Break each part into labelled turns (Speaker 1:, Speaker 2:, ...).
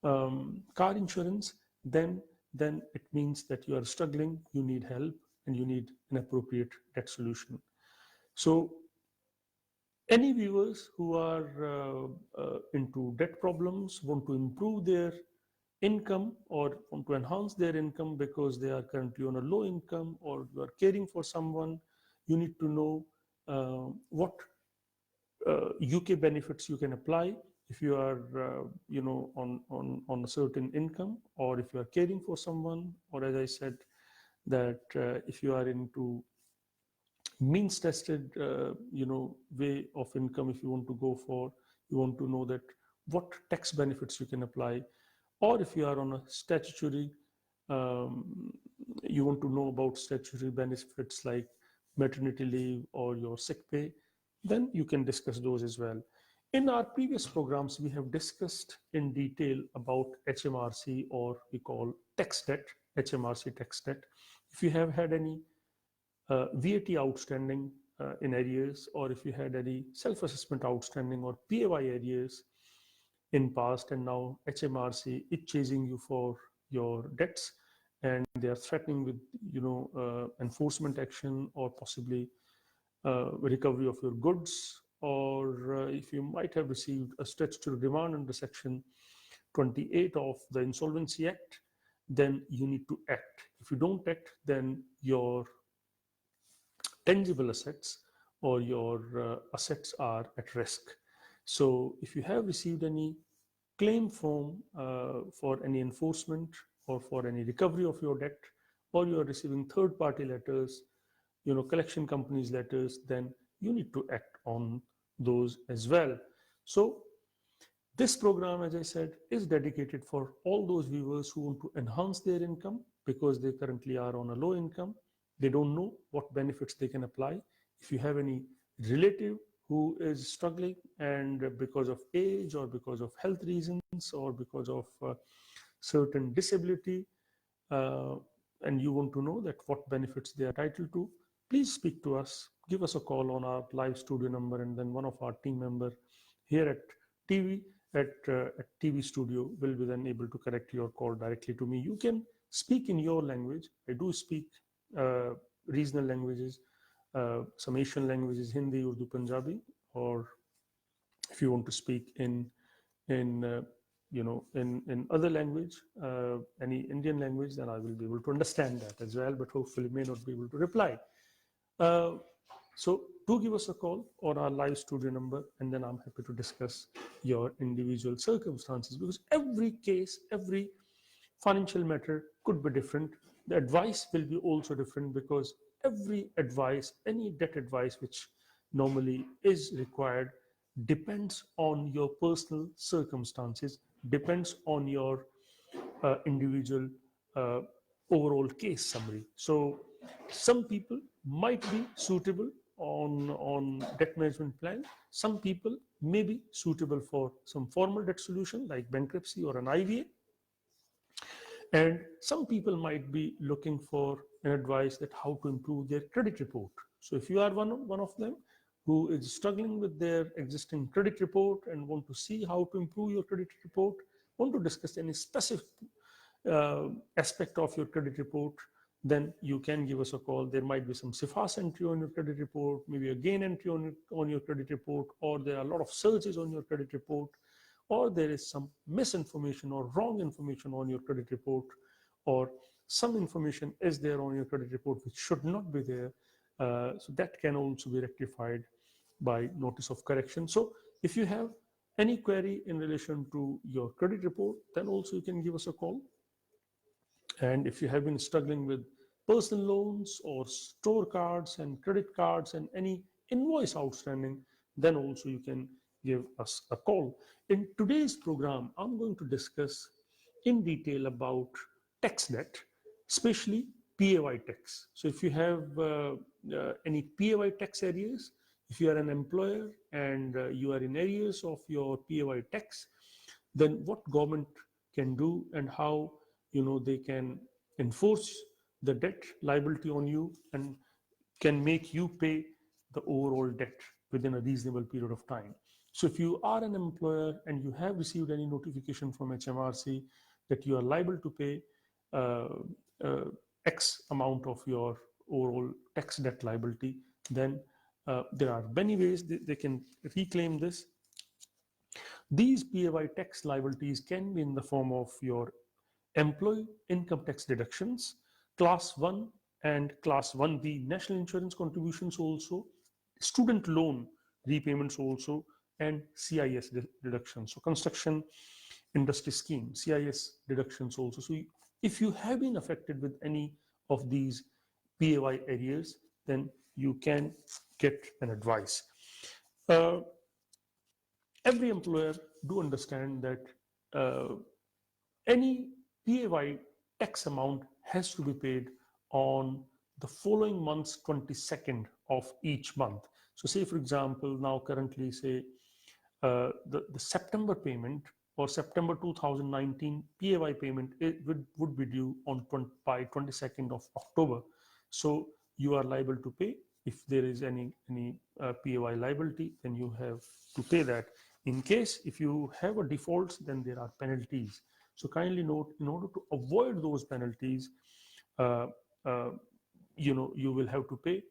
Speaker 1: car insurance, then it means that you are struggling, you need help, and you need an appropriate debt solution. So any viewers who are into debt problems, want to improve their income or want to enhance their income because they are currently on a low income, or you are caring for someone, you need to know what UK benefits you can apply if you are, on a certain income, or if you are caring for someone, or as I said, that if you are into means tested, way of income, if you want to go for, you want to know that what tax benefits you can apply, or if you are on a statutory, um, you want to know about statutory benefits like maternity leave or your sick pay, then you can discuss those as well. In our previous programs, we have discussed in detail about HMRC, or we call tax debt, HMRC tax debt. If you have had any VAT outstanding in arrears, or if you had any self-assessment outstanding or PAY arrears in past, and now HMRC is chasing you for your debts, and they are threatening with enforcement action, or possibly recovery of your goods, or if you might have received a statutory demand under section 28 of the Insolvency Act, then you need to act. If you don't act, then your tangible assets or your assets are at risk. So if you have received any claim form for any enforcement or for any recovery of your debt, or you are receiving third party letters, collection companies letters, then you need to act on those as well. So this program, as I said, is dedicated for all those viewers who want to enhance their income because they currently are on a low income. They don't know what benefits they can apply. If you have any relative who is struggling, and because of age or because of health reasons or because of certain disability, uh, and you want to know that what benefits they are entitled to, please speak to us. Give us a call on our live studio number, and then one of our team member here at TV at TV studio will be then able to connect your call directly to me. You can speak in your language. I do speak uh, regional languages, some Asian languages, Hindi, Urdu, Punjabi, or if you want to speak in in other language, any Indian language, then I will be able to understand that as well, but hopefully may not be able to reply. uh, so do give us a call on our live studio number, and then I'm happy to discuss your individual circumstances, because every case, every financial matter could be different. The advice will be also different, because every advice, any debt advice which normally is required, depends on your personal circumstances, depends on your individual uh, overall case summary. So some people might be suitable on debt management plan. Some people may be suitable for some formal debt solution like bankruptcy or an IVA, and some people might be looking for an advice that how to improve their credit report. So if you are one of them who is struggling with their existing credit report and want to see how to improve your credit report, want to discuss any specific aspect of your credit report, then you can give us a call. There might be some SIFAS entry on your credit report, maybe a gain entry on your credit report, or there are a lot of searches on your credit report, or there is some misinformation or wrong information on your credit report, or some information is there on your credit report which should not be there. So that can also be rectified by notice of correction. So if you have any query in relation to your credit report, then also you can give us a call. And if you have been struggling with personal loans or store cards and credit cards and any invoice outstanding, then also you can give us a call. In today's program, I'm going to discuss in detail about tax debt, especially PAY tax. So if you have any PAY tax arrears, if you are an employer and you are in arrears of your PAY tax, then what government can do and how they can enforce the debt liability on you and can make you pay the overall debt within a reasonable period of time. So if you are an employer and you have received any notification from HMRC that you are liable to pay uh, uh, X amount of your overall tax debt liability, then there are many ways they can reclaim this. These PAY tax liabilities can be in the form of your employee income tax deductions, class 1 and class 1B national insurance contributions also, student loan repayments also, and CIS deductions. So construction industry scheme, CIS deductions also. So if you have been affected with any of these PAY areas, then you can get an advice. Uh, every employer do understand that any PAY tax amount has to be paid on the following month's 22nd of each month. So say, for example, now currently say the September payment or September 2019 PAY payment would be due on by 22nd of October. So you are liable to pay. If there is any PAY liability, then you have to pay that. In case if you have a default, then there are penalties. So kindly note, in order to avoid those penalties, uh, uh, you will have to pay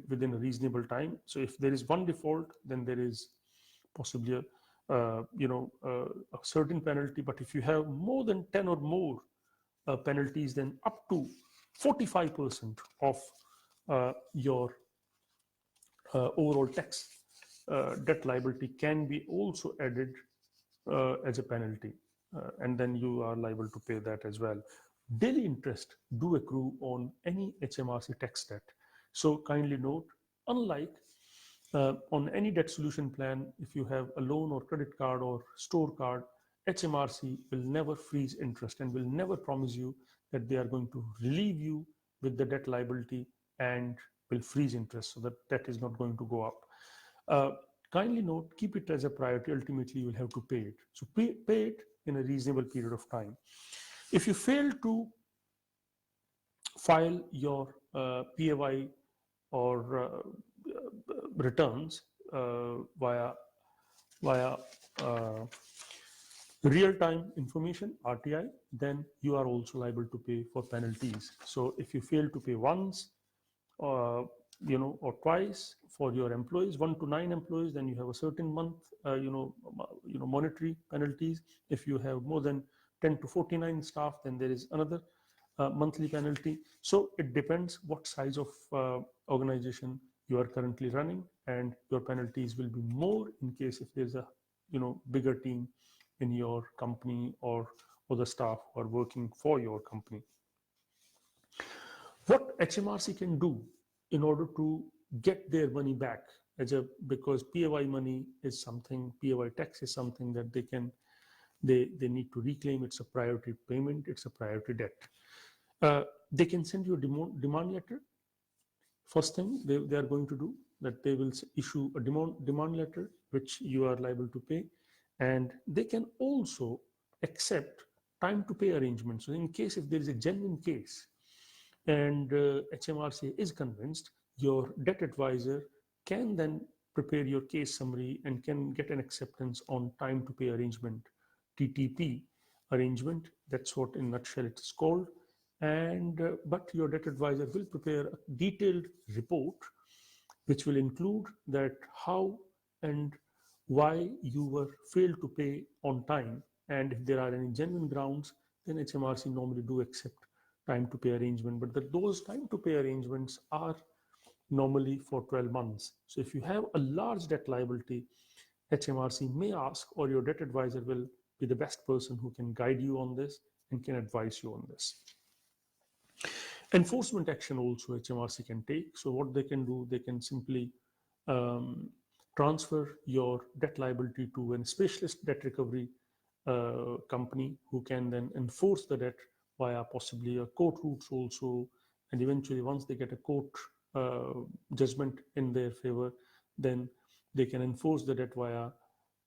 Speaker 1: within a reasonable time. So if there is one default, then there is possibly a certain penalty. But if you have more than 10 or more penalties, then up to 45% of your overall tax debt liability can be also added as a penalty, and then you are liable to pay that as well. Daily interest do accrue on any HMRC tax debt. So kindly note, unlike on any debt solution plan, if you have a loan or credit card or store card, HMRC will never freeze interest and will never promise you that they are going to relieve you with the debt liability and will freeze interest, so that debt is not going to go up. Uh, Kindly note, keep it as a priority. Ultimately, you will have to pay it. So pay it in a reasonable period of time. If you fail to file your PAY or returns via uh, real-time information RTI, then you are also liable to pay for penalties. So if you fail to pay once, uh, or twice for your employees, 1 to 9 employees, then you have a certain month, monetary penalties. If you have more than 10 to 49 staff, then there is another monthly penalty. So it depends what size of organization you are currently running, and your penalties will be more in case if there's a bigger team in your company, or the staff who are working for your company. What HMRC can do in order to get their money back, because PAY money is something, PAY tax is something that they need to reclaim. It's a priority payment, it's a priority debt. They can send you a demand letter. First thing they are going to do, that they will issue a demand letter which you are liable to pay, and they can also accept time to pay arrangements. So in case if there is a genuine case and HMRC is convinced, your debt advisor can then prepare your case summary and can get an acceptance on time to pay arrangement, TTP arrangement. That's what in a nutshell it is called. And but your debt advisor will prepare a detailed report which will include that how and why you were failed to pay on time, and if there are any genuine grounds, then HMRC normally do accept time to pay arrangement. But those time to pay arrangements are normally for 12 months. So if you have a large debt liability, HMRC may ask, or your debt advisor will be the best person who can guide you on this and can advise you on this. Enforcement action also HMRC can take. So what they can do, they can simply transfer your debt liability to a specialist debt recovery company who can then enforce the debt via possibly a court routes also. And eventually, once they get a court judgment in their favor, then they can enforce the debt via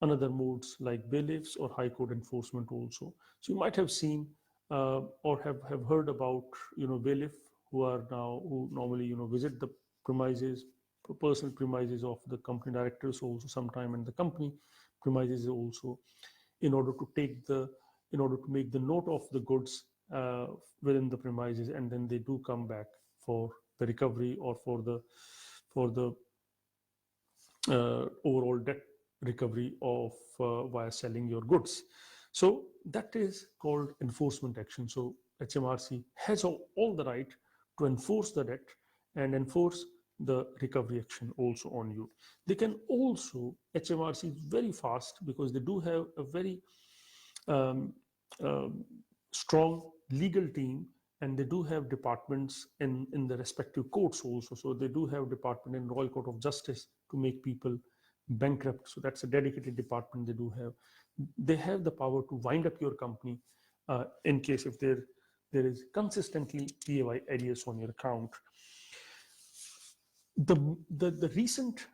Speaker 1: another modes like bailiffs or high court enforcement also. So you might have seen or have heard about bailiff who normally visit the premises personal premises of the company directors also sometime, and the company premises also, in order to make the note of the goods within the premises, and then they do come back for the recovery or for the overall debt recovery of via selling your goods. So that is called enforcement action. So HMRC has all the right to enforce the debt and enforce the recovery action also on you. They can also, HMRC is very fast because they do have a very um, um, strong legal team, and they do have departments in the respective courts also. So they do have department in Royal Court of Justice to make people bankrupt. So that's a dedicated department they do have. They have the power to wind up your company in case if there is consistently PAY arrears on your account. The recent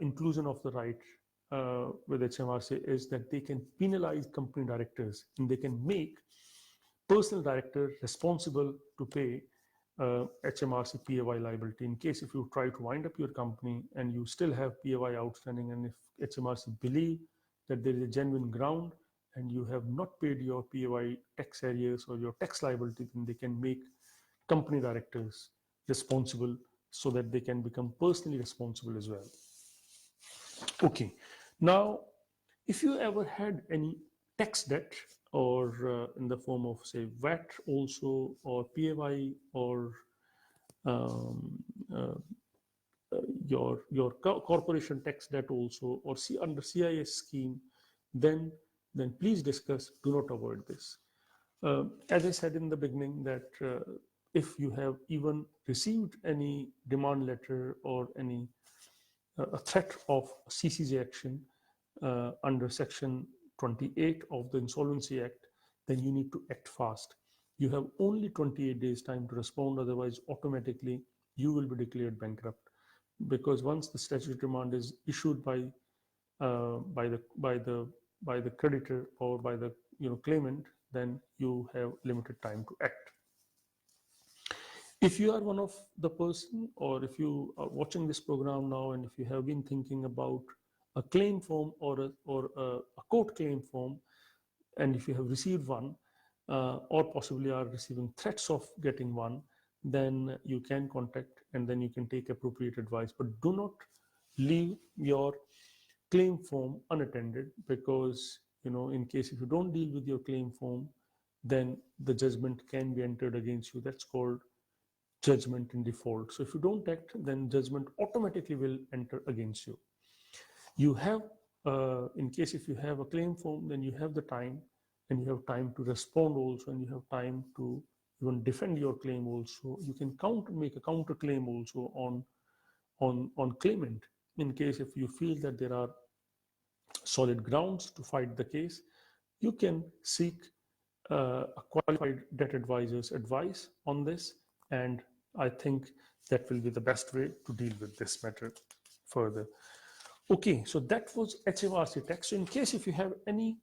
Speaker 1: inclusion of the right with HMRC is that they can penalize company directors, and they can make personal director responsible to pay HMRC PAY liability in case if you try to wind up your company and you still have PAY outstanding, and if HMRC believe that there is a genuine ground and you have not paid your PAY tax arrears or your tax liability, then they can make company directors responsible so that they can become personally responsible as well. Okay, now if you ever had any tax debt, or in the form of say VAT also, or PAY, or um, uh, your corporation tax debt also, or under CIS scheme, then please discuss. Do not avoid this. As I said in the beginning, that if you have even received any demand letter or any a threat of CCJ action under Section 28 of the Insolvency Act, then you need to act fast. You have only 28 days time to respond, otherwise automatically you will be declared bankrupt. Because once the statutory demand is issued by the creditor or by the claimant, then you have limited time to act. If you are one of the person, or if you are watching this program now, and if you have been thinking about a claim form or a court claim form, and if you have received one, or possibly are receiving threats of getting one, then you can contact, and then you can take appropriate advice. But do not leave your claim form unattended, because in case if you don't deal with your claim form, then the judgment can be entered against you. That's called judgment in default. So if you don't act, then judgment automatically will enter against you. You have, in case if you have a claim form, then you have the time, and you have time to respond also, and you have time to even defend your claim also. You can make a counter claim also on claimant, in case if you feel that there are solid grounds to fight the case. You can seek a qualified debt advisor's advice on this, and I think that will be the best way to deal with this matter further. Okay, so that was HMRC tax. So in case if you have any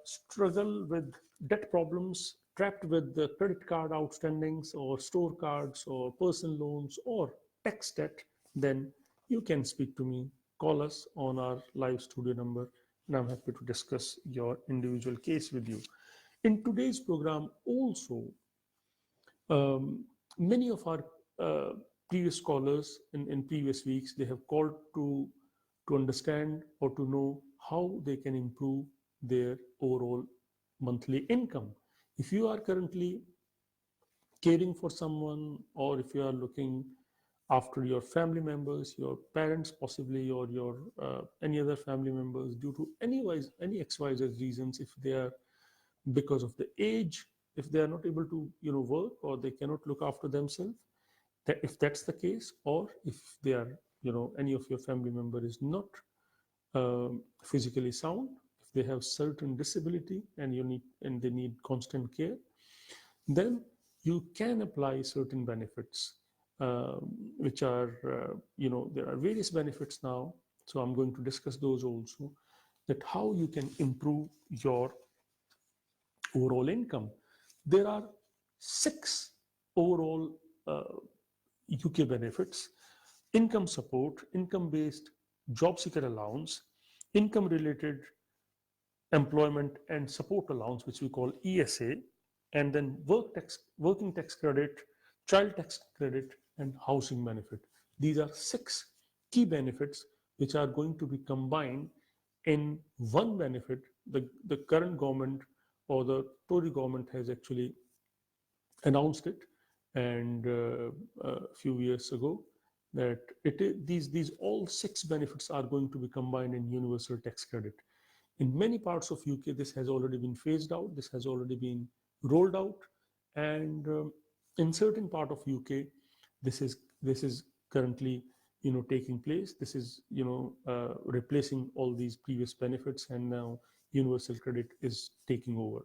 Speaker 1: struggle with debt problems, trapped with the credit card outstandings or store cards or personal loans or tax debt, then you can speak to me. Call us on our live studio number, and I'm happy to discuss your individual case with you. In today's program also, many of our previous callers in previous weeks, they have called to understand or to know how they can improve their overall monthly income. If you are currently caring for someone, or if you are looking after your family members, your parents possibly, or your any other family members, due to any XYZ reasons, if they are, because of the age, if they are not able to work, or they cannot look after themselves, that if that's the case, or if they are any of your family member is not physically sound, if they have certain disability and they need constant care, then you can apply certain benefits, which are there are various benefits now. So I'm going to discuss those also, that how you can improve your overall income. There are 6 overall UK benefits. income support, income-based job seeker allowance, income-related employment and support allowance, which we call ESA, and then working tax credit, child tax credit, and housing benefit. These are 6 key benefits which are going to be combined in one benefit. The current government or the Tory government has actually announced it, and a few years ago, that these all 6 benefits are going to be combined in universal tax credit. In many parts of UK, this has already been phased out. This has already been rolled out, and in certain part of UK, this is currently taking place. This is replacing all these previous benefits, and now universal credit is taking over.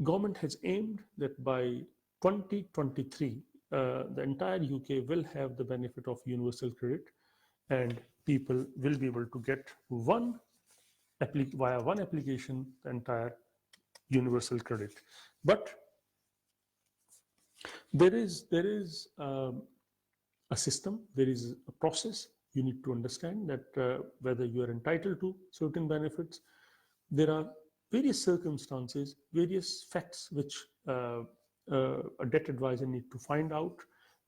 Speaker 1: Government has aimed that by 2023, the entire UK will have the benefit of universal credit, and people will be able to get via one application the entire universal credit. But there is a system, there is a process. You need to understand that whether you are entitled to certain benefits, there are various circumstances, various facts which a debt advisor need to find out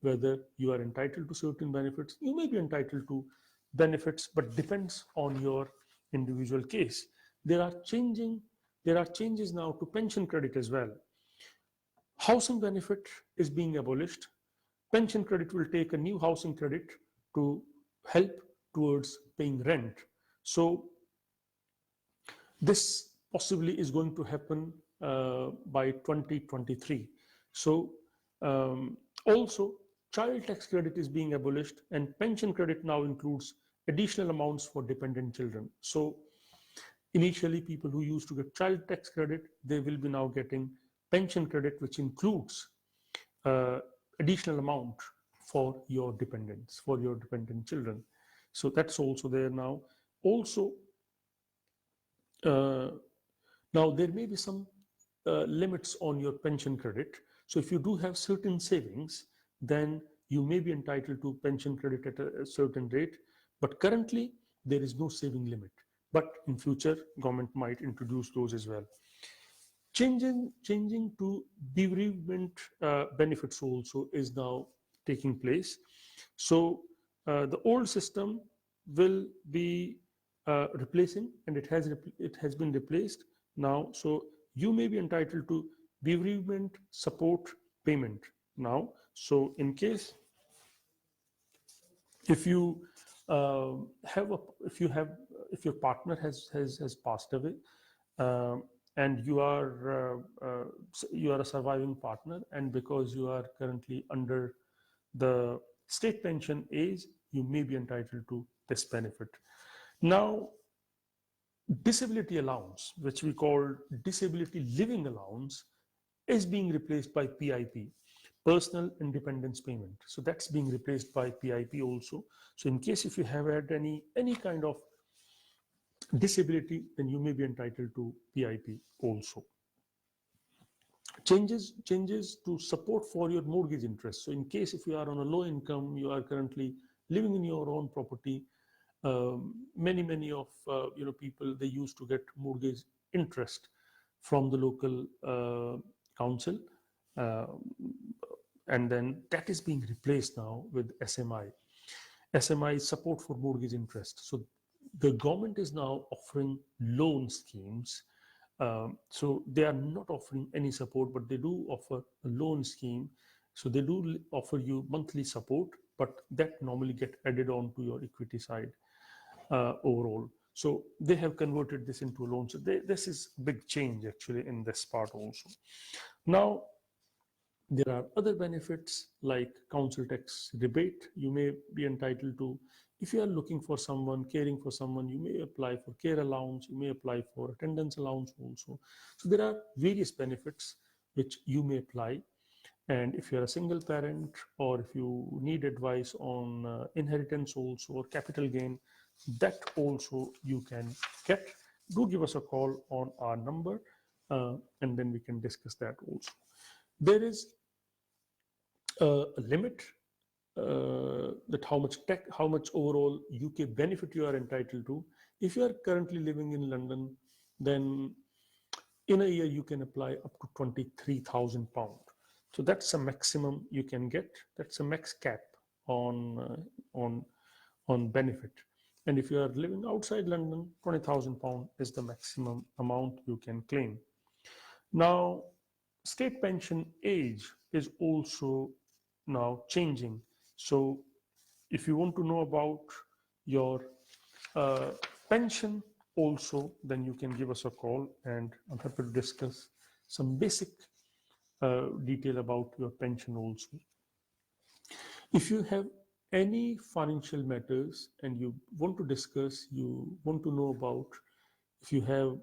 Speaker 1: whether you are entitled to certain benefits. You may be entitled to benefits, but depends on your individual case. There are changes now to pension credit as well. Housing benefit is being abolished. Pension credit will take a new housing credit to help towards paying rent. So this possibly is going to happen by 2023. So also, child tax credit is being abolished, and pension credit now includes additional amounts for dependent children. So initially, people who used to get child tax credit, they will be now getting pension credit, which includes additional amount for your dependents, for your dependent children. So that's also there now. Also, now there may be some limits on your pension credit. So if you do have certain savings, then you may be entitled to pension credit at a certain rate. But currently, there is no saving limit. But in future, government might introduce those as well. Changing to bereavement benefits also is now taking place. So the old system will be replacing, and it has been replaced now. So you may be entitled to bereavement support payment now. So in case if you if your partner has passed away, and you are a surviving partner, and because you are currently under the state pension age, you may be entitled to this benefit. Now, disability allowance, which we call disability living allowance, is being replaced by PIP, personal independence payment. So that's being replaced by PIP also. So in case if you have had any kind of disability, then you may be entitled to PIP also. Changes to support for your mortgage interest. So in case if you are on a low income, you are currently living in your own property, many of people, they used to get mortgage interest from the local council, and then that is being replaced now with SMI. SMI is support for mortgage interest. So the government is now offering loan schemes. So they are not offering any support, but they do offer a loan scheme. So they do offer you monthly support, but that normally get added on to your equity side overall. So they have converted this into a loan. So this is big change actually in this part also. Now, there are other benefits like council tax rebate you may be entitled to. If you are looking for someone, caring for someone, you may apply for care allowance, you may apply for attendance allowance also. So there are various benefits which you may apply. And if you're a single parent, or if you need advice on inheritance also, or capital gain, that also you can get. Do give us a call on our number, and then we can discuss that also. There is a limit that how much overall UK benefit you are entitled to. If you are currently living in London, then in a year you can apply up to £23,000. So that's a maximum you can get. That's a max cap on on benefit. And if you are living outside London, £20,000 is the maximum amount you can claim. Now, state pension age is also now changing. So if you want to know about your uh, pension also, then you can give us a call, and I'm happy to discuss some basic detail about your pension also. If you have any financial matters and you want to discuss, you want to know about, if you have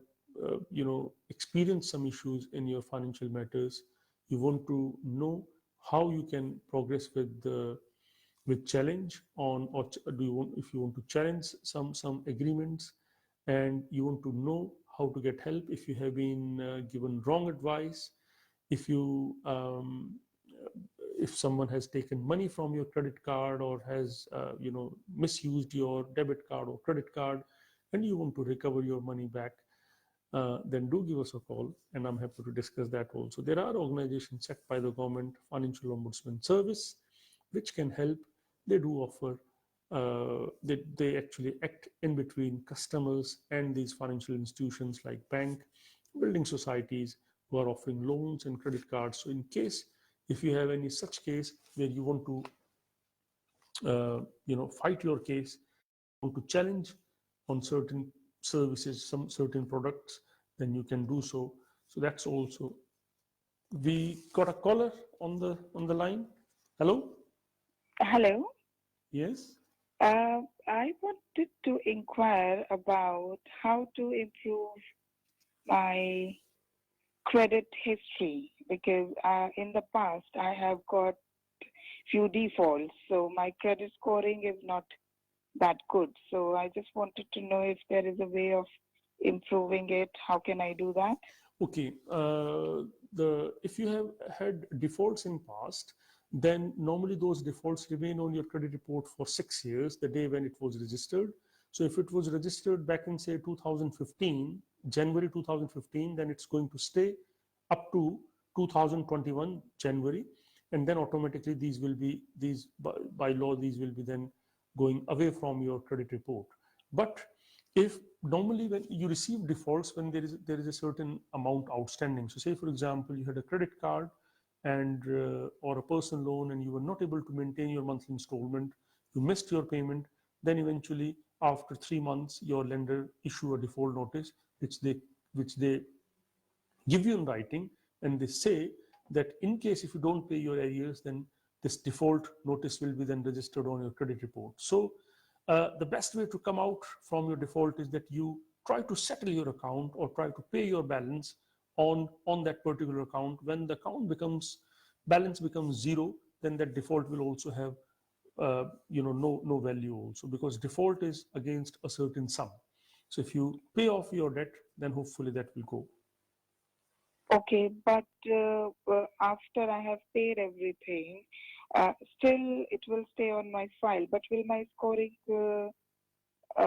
Speaker 1: experienced some issues in your financial matters, you want to know how you can progress with the with challenge on, or do you want, if you want to challenge some agreements, and you want to know how to get help if you have been given wrong advice, if you if someone has taken money from your credit card or has misused your debit card or credit card, and you want to recover your money back, then do give us a call, and I'm happy to discuss that also. There are organizations set by the government, Financial Ombudsman Service, which can help. They do offer, they actually act in between customers and these financial institutions like bank, building societies who are offering loans and credit cards. So in case, if you have any such case where you want to fight your case, want to challenge on certain services, some certain products, then you can do so. So that's also. We got a caller on the line. Hello.
Speaker 2: Hello.
Speaker 1: Yes.
Speaker 2: I wanted to inquire about how to improve my credit history, because in the past I have got few defaults, so my credit scoring is not that good. So I just wanted to know if there is a way of improving it. How can I do that?
Speaker 1: Okay. If you have had defaults in past, then normally those defaults remain on your credit report for 6 years, the day when it was registered. So if it was registered back in, say, 2015, January 2015, then it's going to stay up to 2021 January, and then automatically these will be, by law, these will be then going away from your credit report. But if normally when you receive defaults, when there is a certain amount outstanding, so say for example you had a credit card and or a personal loan, and you were not able to maintain your monthly installment, you missed your payment, then eventually after 3 months your lender issue a default notice, which they give you in writing, and they say that in case if you don't pay your arrears, then this default notice will be then registered on your credit report. So the best way to come out from your default is that you try to settle your account or try to pay your balance on that particular account. When the account balance becomes zero, then that default will also have no value also, because default is against a certain sum. So if you pay off your debt, then hopefully that will go.
Speaker 2: Okay, but after I have paid everything, still it will stay on my file. But will my scoring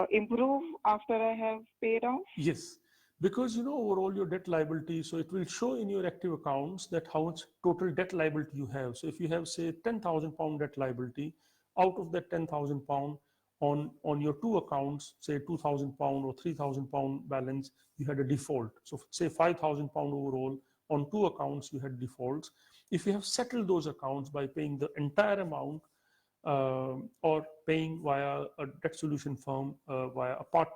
Speaker 2: improve after I have paid off?
Speaker 1: Yes, because overall your debt liability, so it will show in your active accounts that how much total debt liability you have. So if you have, say, £10,000 debt liability, out of that £10,000 on your two accounts, say £2,000 or £3,000 balance, you had a default. So say £5,000 overall, on two accounts you had defaults. If you have settled those accounts by paying the entire amount, or paying via a debt solution firm, via a part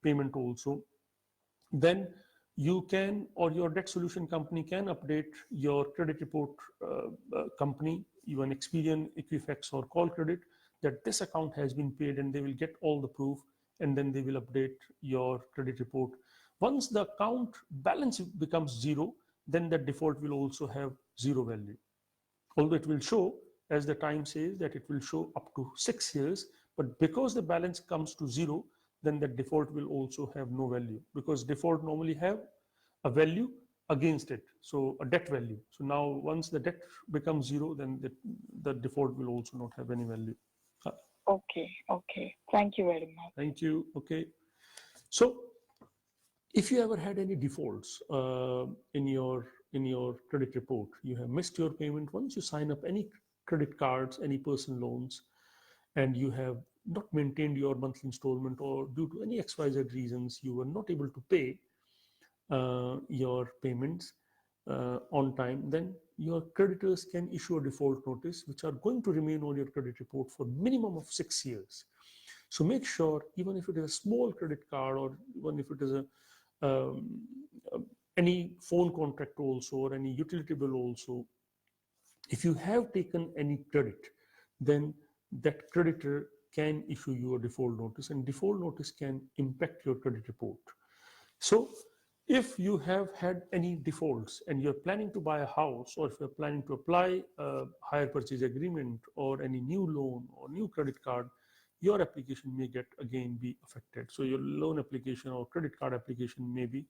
Speaker 1: payment also, then you can, or your debt solution company can update your credit report company, even Experian, Equifax, or Call Credit, that this account has been paid, and they will get all the proof, and then they will update your credit report. Once the account balance becomes zero, then that default will also have zero value. Although it will show, as the time says, that it will show up to 6 years, but because the balance comes to zero, then that default will also have no value, because default normally have a value against it. So a debt value. So now once the debt becomes zero, then the default will also not have any value.
Speaker 2: Okay. Thank you very much.
Speaker 1: Thank you. Okay. So if you ever had any defaults in your credit report, you have missed your payment. Once you sign up any credit cards, any personal loans, and you have not maintained your monthly installment, or due to any XYZ reasons you were not able to pay your payments on time, then your creditors can issue a default notice, which are going to remain on your credit report for minimum of 6 years. So make sure, even if it is a small credit card, or even if it is um, any phone contract also, or any utility bill also, if you have taken any credit, then that creditor can issue you a default notice, and default notice can impact your credit report. So if you have had any defaults and you're planning to buy a house, or if you're planning to apply a hire purchase agreement or any new loan or new credit card, your application may get again be affected. So your loan application or credit card application may be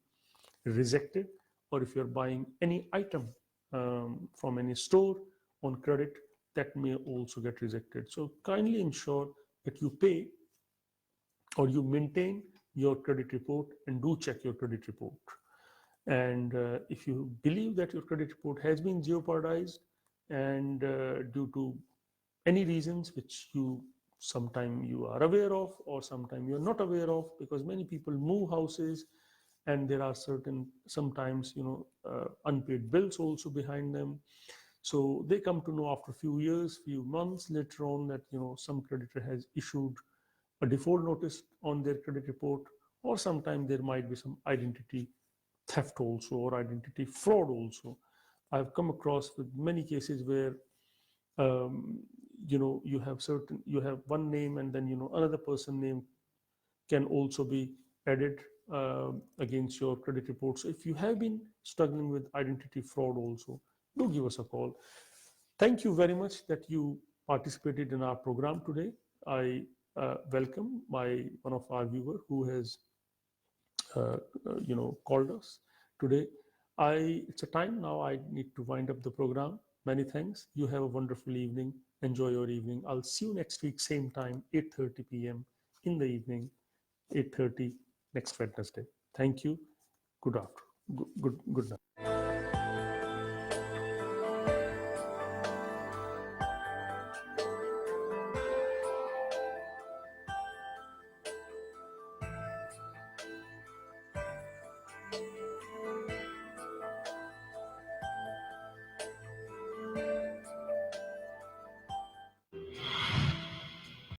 Speaker 1: rejected, or if you're buying any item from any store on credit, that may also get rejected. So kindly ensure that you pay or you maintain your credit report, and do check your credit report. And if you believe that your credit report has been jeopardized, and due to any reasons which you sometime you are aware of, or sometime you're not aware of, because many people move houses and there are certain sometimes unpaid bills also behind them. So they come to know after a few years, few months later on, that some creditor has issued a default notice on their credit report, or sometimes there might be some identity theft also, or identity fraud also. I've come across with many cases where um, you have one name, and then another person name can also be added against your credit report. So if you have been struggling with identity fraud also, do give us a call. Thank you very much that you participated in our program today. I welcome one of our viewer who has called us today. It's a time now. I need to wind up the program. Many thanks. You have a wonderful evening. Enjoy your evening. I'll see you next week, same time, 8:30 p.m. in the evening, 8:30 next Wednesday. Thank you. Good afternoon. Good night.